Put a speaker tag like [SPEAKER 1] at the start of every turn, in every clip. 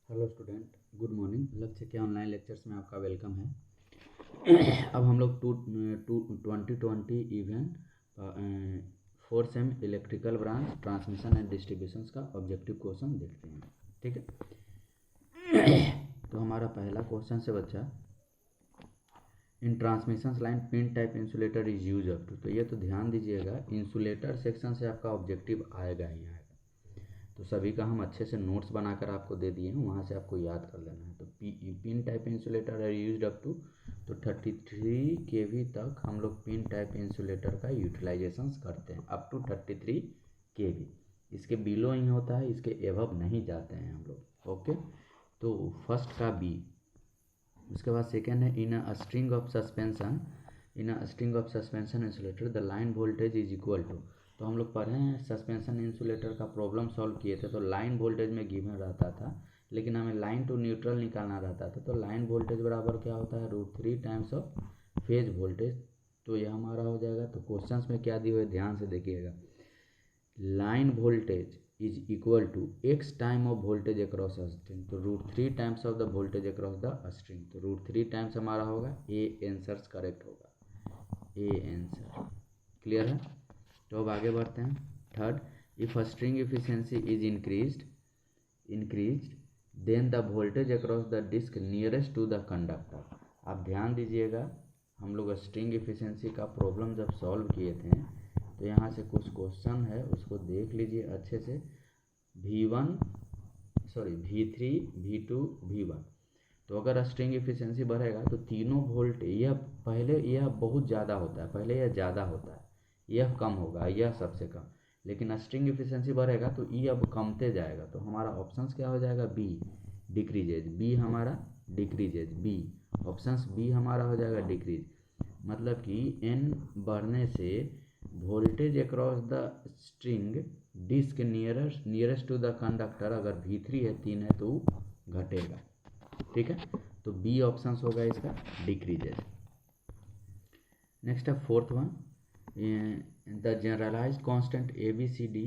[SPEAKER 1] Hello student, good morning. लक्ष्य के online lectures में आपका वेलकम है। अब हम लोग 2020 event 4 same electrical branch transmission and distributions का ऑब्जेक्टिव क्वेश्चन देखते हैं। ठीक है। तो हमारा पहला क्वेश्चन से बच्चा, in transmission line pin type insulator is use up to. तो ये तो ध्यान दीजिएगा, इंसुलेटर सेक्शन से आपका ऑब्जेक्टिव आएगा ही आएगा। तो सभी का हम अच्छे से नोट्स बनाकर आपको दे दिए हैं, वहाँ से आपको याद कर लेना है। तो पिन टाइप इंसुलेटर है यूज अप टू, तो 33 kV तक हम लोग पिन टाइप इंसुलेटर का यूटिलाइजेशन करते हैं, अप टू 33 kV। इसके बिलो ही होता है, इसके एबव नहीं जाते हैं हम लोग। ओके, तो फर्स्ट का बी। उसके बाद सेकेंड है, in a string of suspension insulator the line voltage is equal to. तो हम लोग पढ़े हैं सस्पेंशन इंसुलेटर का प्रॉब्लम सॉल्व किए थे, तो लाइन वोल्टेज में गिवन रहता था, लेकिन हमें लाइन टू न्यूट्रल निकालना रहता था। तो लाइन वोल्टेज बराबर क्या होता है, √3 टाइम्स ऑफ फेज वोल्टेज। तो यह हमारा हो जाएगा। तो क्वेश्चंस में क्या दिए हुए ध्यान से देखिएगा, line voltage is equal to x time of voltage across string. तो √3 times of the voltage across the string. तो √3 टाइम्स हमारा होगा, ए आंसर करेक्ट होगा, ए आंसर। क्लियर है। तो अब आगे बढ़ते हैं। Third, if string efficiency is increased then the voltage across the disc nearest to the conductor. आप ध्यान दीजिएगा, हम लोग स्ट्रिंग इफिशियंसी का प्रॉब्लम जब सॉल्व किए थे, तो यहाँ से कुछ क्वेश्चन है, उसको देख लीजिए अच्छे से। V3, V2, V1। तो अगर स्ट्रिंग इफिशियंसी बढ़ेगा तो तीनों वोल्ट, यह पहले यह बहुत ज़्यादा होता है, पहले यह ज़्यादा होता है, यह कम होगा, यह सबसे कम। लेकिन स्ट्रिंग इफिशियंसी बढ़ेगा तो ई अब कमते जाएगा। तो हमारा ऑप्शंस क्या हो जाएगा, बी डिक्रीजेज, बी हमारा डिक्रीजेज, बी ऑप्शंस बी हमारा हो जाएगा डिक्रीज। मतलब कि एन बढ़ने से voltage across the string disc nearest to the conductor, अगर V3 है, 3 है, तो घटेगा। ठीक है, तो बी ऑप्शंस होगा इसका डिक्रीजेज। नेक्स्ट है fourth one, the generalized constant ABCD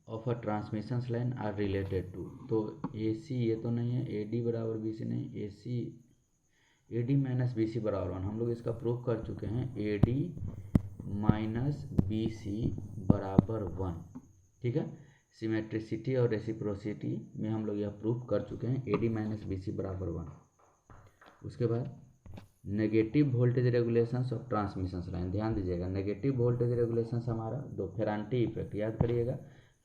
[SPEAKER 1] of a transmission line are related to. तो AC ये तो नहीं है, AD बराबर BC नहीं, AD माइनस BC बराबर 1। हम लोग इसका प्रूफ कर चुके हैं, AD माइनस BC बराबर 1। ठीक है, सिमेट्रिसिटी और रेसिप्रोसिटी में हम लोग यह प्रूफ कर चुके हैं, AD माइनस BC बराबर 1। उसके बाद negative voltage regulations of transmission line. ध्यान दीजिएगा, नेगेटिव वोल्टेज रेगुलेशंस हमारा दो, फेरांटी इफेक्ट याद करिएगा।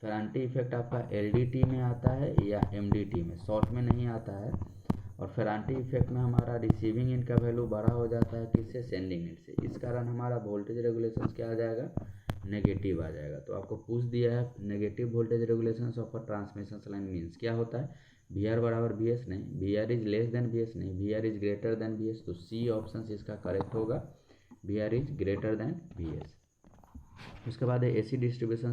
[SPEAKER 1] फेरांटी इफेक्ट आपका LDT में आता है या MDT में, शॉर्ट में नहीं आता है। और फेरांटी इफेक्ट में हमारा रिसीविंग एंड का वैल्यू बड़ा हो जाता है, किससे, सेंडिंग एंड से। इस कारण हमारा वोल्टेज रेगुलेशंस क्या आ जाएगा, नेगेटिव आ जाएगा। तो आपको पूछ दिया है, negative voltage regulations of a transmission line means क्या होता है। VR बराबर VS नहीं, VR is less than VS नहीं, VR is greater than VS। तो सी ऑप्शन इसका करेक्ट होगा, VR is greater than VS। उसके बाद है AC distribution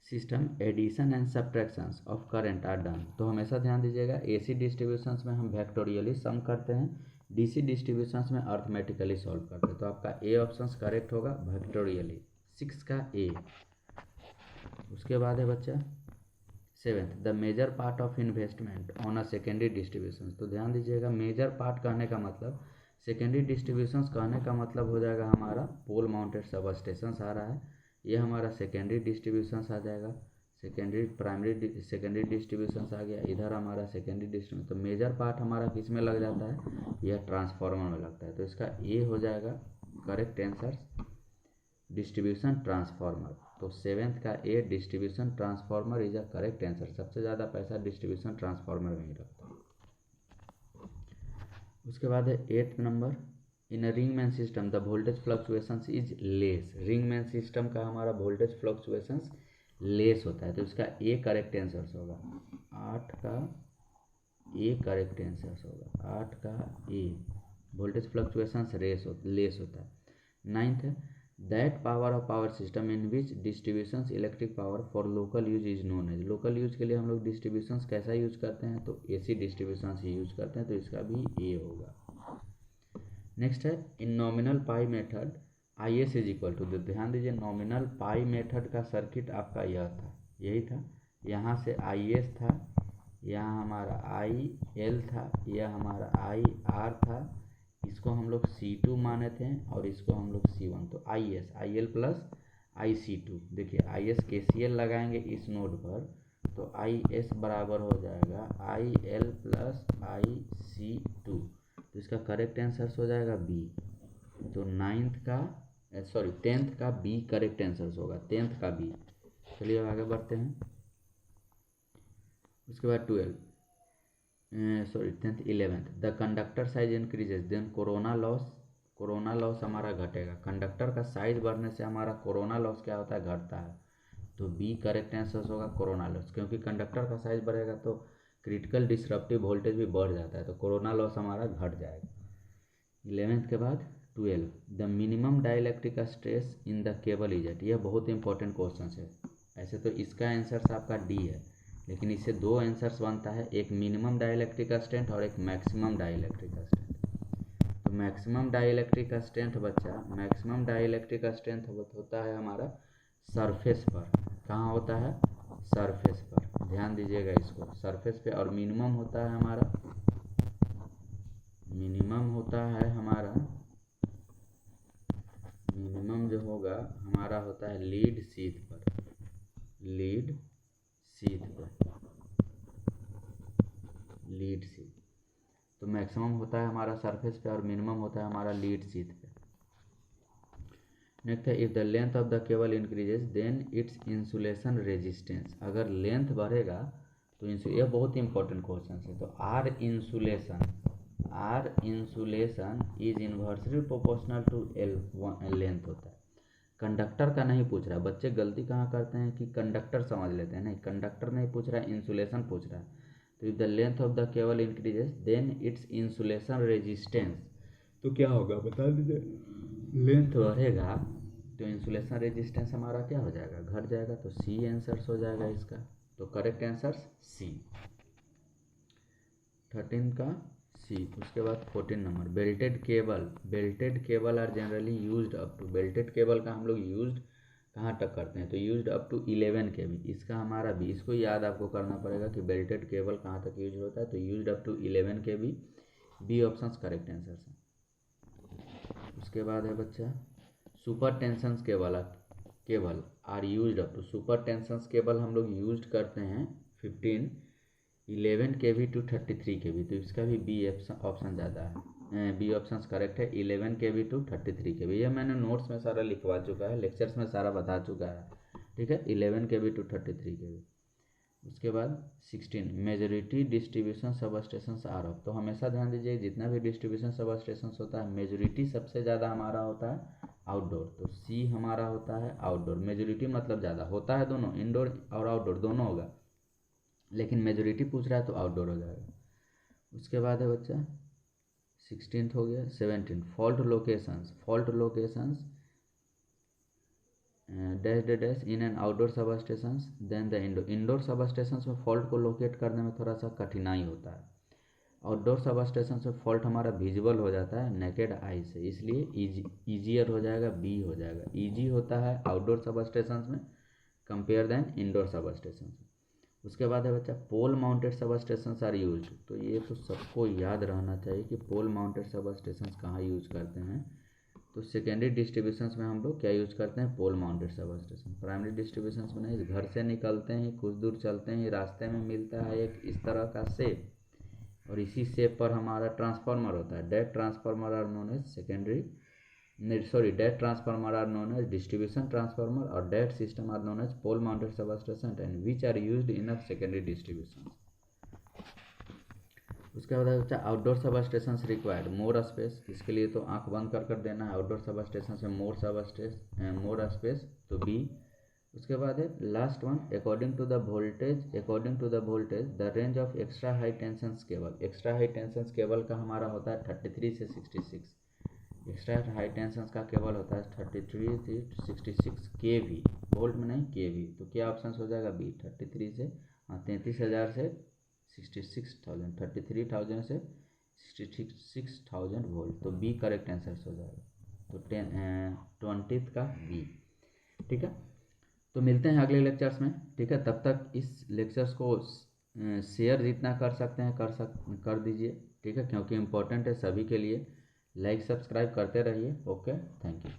[SPEAKER 1] system addition and subtractions of current are done. तो हमेशा ध्यान दीजिएगा, AC डिस्ट्रीब्यूशंस में हम वेक्टोरियली सम करते हैं, DC डिस्ट्रीब्यूशंस में अर्थमेटिकली सॉल्व करते हैं। तो आपका ए ऑप्शन करेक्ट होगा, वेक्टोरियली, 6 का ए। उसके बाद है बच्चा seventh, the major part of investment on a secondary distribution. तो ध्यान दीजिएगा, मेजर पार्ट कहने का मतलब, सेकेंडरी डिस्ट्रीब्यूशन कहने का मतलब हो जाएगा हमारा पोल माउंटेड सब स्टेशन आ रहा है, ये हमारा सेकेंडरी डिस्ट्रीब्यूशन आ जाएगा। सेकेंडरी डिस्ट्रीब्यूशन आ गया, इधर हमारा सेकेंडरी डिस्ट्रीब्यूशन। तो मेजर पार्ट हमारा किस में लग जाता है, यह ट्रांसफार्मर में लगता है। तो इसका ए हो जाएगा करेक्ट आंसर, डिस्ट्रीब्यूशन ट्रांसफार्मर। तो सेवेंथ का A, distribution transformer is a correct answer. सबसे ज़्यादा पैसा डिस्ट्रीब्यूशन ट्रांसफार्मर में ही लगता है। उसके बाद है 8th number, in a ring main system the voltage fluctuations is less. Ring main system का हमारा वोल्टेज फ्लक्चुएशंस लेस होता है, तो इसका ए करेक्ट आंसर होगा। 8 का ए करेक्ट आंसर होगा, 8 का ए, वोल्टेज फ्लक्चुएशंस लेस होता है। 9th है, that power of power system in which distributions electric power for local use is known as. Local use के लिए हम लोग डिस्ट्रीब्यूशंस कैसा यूज करते हैं, तो AC डिस्ट्रीब्यूशंस ही यूज करते हैं। तो इसका भी ए होगा। नेक्स्ट है, in nominal pi method IS is equal to. ध्यान दीजिए, नॉमिनल पाई मेथड का सर्किट आपका यह था, यही था। यहाँ से IS था, यहाँ हमारा आई एल था, यह हमारा आई आर था, इसको हम लोग C2 माने थे और इसको हम लोग C1, तो आई एल प्लस IC2। देखिए IS KCL लगाएंगे इस नोड पर, तो IS बराबर हो जाएगा IL प्लस IC2, तो इसका करेक्ट आंसर हो जाएगा B। तो 10th का B करेक्ट आंसर होगा, 10th का B। चलिए अब आगे बढ़ते हैं। उसके बाद 10th 11th, the conductor size increases then corona loss हमारा घटेगा। कंडक्टर का साइज बढ़ने से हमारा कोरोना लॉस क्या होता है, घटता है। तो बी करेक्ट आंसर होगा कोरोना लॉस, क्योंकि कंडक्टर का साइज बढ़ेगा तो क्रिटिकल डिसरप्टिव वोल्टेज भी बढ़ जाता है, तो कोरोना लॉस हमारा घट जाएगा। 11th के बाद 12, the minimum dielectric stress in the cable is at. यह बहुत इंपॉर्टेंट क्वेश्चन है। ऐसे तो इसका आंसर आपका डी है, लेकिन इससे दो आंसर्स बनता है, एक मिनिमम डाइलेक्ट्रिक स्ट्रेंथ और एक मैक्सिमम डाइलेक्ट्रिक स्ट्रेंथ। तो मैक्सिमम डाइलेक्ट्रिक स्ट्रेंथ बच्चा, मैक्सिमम डाइलेक्ट्रिक स्ट्रेंथ होता है हमारा सरफेस पर। कहाँ होता है, सरफेस पर, ध्यान दीजिएगा इसको, सरफेस पे। और मिनिमम होता है हमारा, मिनिमम जो होगा हमारा होता है लीड शीथ पर, लीड शीथ। तो मैक्सिमम होता है हमारा सरफेस पे और मिनिमम होता है हमारा लीड शीथ पे। नेक्स्ट है, if the length of the cable increases then its insulation resistance. अगर लेंथ बढ़ेगा तो यह बहुत इंपॉर्टेंट क्वेश्चन है। तो R insulation is inversely proportional to L length होता है। कंडक्टर का नहीं पूछ रहा है, बच्चे गलती कहाँ करते हैं कि कंडक्टर समझ लेते हैं, नहीं कंडक्टर नहीं पूछ रहा है, इंसुलेशन पूछ रहा है। तो if the length of the cable increases then its insulation resistance, तो क्या होगा बता दीजिए। लेंथ बढ़ेगा तो इंसुलेशन रेजिस्टेंस हमारा क्या हो जाएगा, घट जाएगा। तो सी आंसर हो जाएगा इसका, तो करेक्ट आंसर सी, 13 का सी। उसके बाद 14 number, belted cable are generally used up to. Belted cable का हम लोग यूज्ड कहाँ तक करते हैं, तो यूज्ड अप टू 11 kV। इसका हमारा भी, इसको याद आपको करना पड़ेगा कि बेल्टेड केबल कहाँ तक यूज होता है, तो used up to 11 kV। B option correct answer है। उसके बाद है बच्चा, super tension cable are used up to. Super tension cable हम लोग यूज करते हैं 11 kV टू 33 kV, तो इसका भी बी ऑप्शन ज़्यादा है, बी ऑप्शन करेक्ट है, 11 kV टू 33 kV। यह मैंने नोट्स में सारा लिखवा चुका है, लेक्चर्स में सारा बता चुका है, ठीक है, 11 kV टू 33 kV। उसके बाद 16, majority distribution substation are of. तो हमेशा ध्यान दीजिए, जितना भी डिस्ट्रीब्यूशन सब स्टेशन होता है, मेजोरिटी सबसे ज़्यादा हमारा होता है आउटडोर, तो सी हमारा होता है आउटडोर। मेजोरिटी मतलब ज़्यादा होता है, दोनों इंडोर और आउटडोर दोनों होगा, लेकिन मेजोरिटी पूछ रहा है तो आउटडोर हो जाएगा। उसके बाद है बच्चा 16th हो गया। 17, fault locations dash in an outdoor substation then the indoor substation में फॉल्ट को लोकेट करने में थोड़ा सा कठिनाई होता है। आउटडोर सब स्टेशन में फॉल्ट हमारा विजिबल हो जाता है नेकेड आई से, इसलिए ईजियर हो जाएगा, बी हो जाएगा। ईजी होता है आउटडोर सब स्टेशन में compare than indoor substation. उसके बाद है बच्चा, pole mounted substation are use. तो ये तो सबको याद रहना चाहिए कि पोल माउंटेड सब स्टेशन कहाँ यूज करते हैं। तो सेकेंडरी डिस्ट्रीब्यूशंस में हम लोग क्या यूज करते हैं, pole mounted substation. Primary distributions में नहीं, घर से निकलते हैं, कुछ दूर चलते हैं, रास्ते में मिलता है एक इस तरह का शेप, और इसी शेप पर हमारा ट्रांसफार्मर होता है। Dead transformer are known as secondary, dead transformer are known as distribution transformer, और dead system are known as pole mounted substation and which are used in a secondary distribution. उसके बाद बच्चा, outdoor sub station required more space. इसके लिए तो आंख बंद कर देना है, आउटडोर सब स्टेशन से मोर स्पेस, तो बी। उसके बाद है last one, according to the voltage the range of extra high tension cable. Extra high tension cable का हमारा होता है 33 से 66। एक्स्ट्रा हाई टेंशन का केबल होता है 33 से 66 kV, वोल्ट में नहीं kV। तो क्या ऑप्शन हो जाएगा, बी 33 से 33,000 से 66,000, 33,000 से 66,000 वोल्ट, तो बी करेक्ट आंसर हो जाएगा। तो 20th का बी, ठीक है। तो मिलते हैं अगले लेक्चर्स में, ठीक है। तब तक इस लेक्चर्स को शेयर जितना कर सकते हैं कर दीजिए, ठीक है, क्योंकि इम्पोर्टेंट है सभी के लिए। लाइक सब्सक्राइब करते रहिए। Okay, thank you.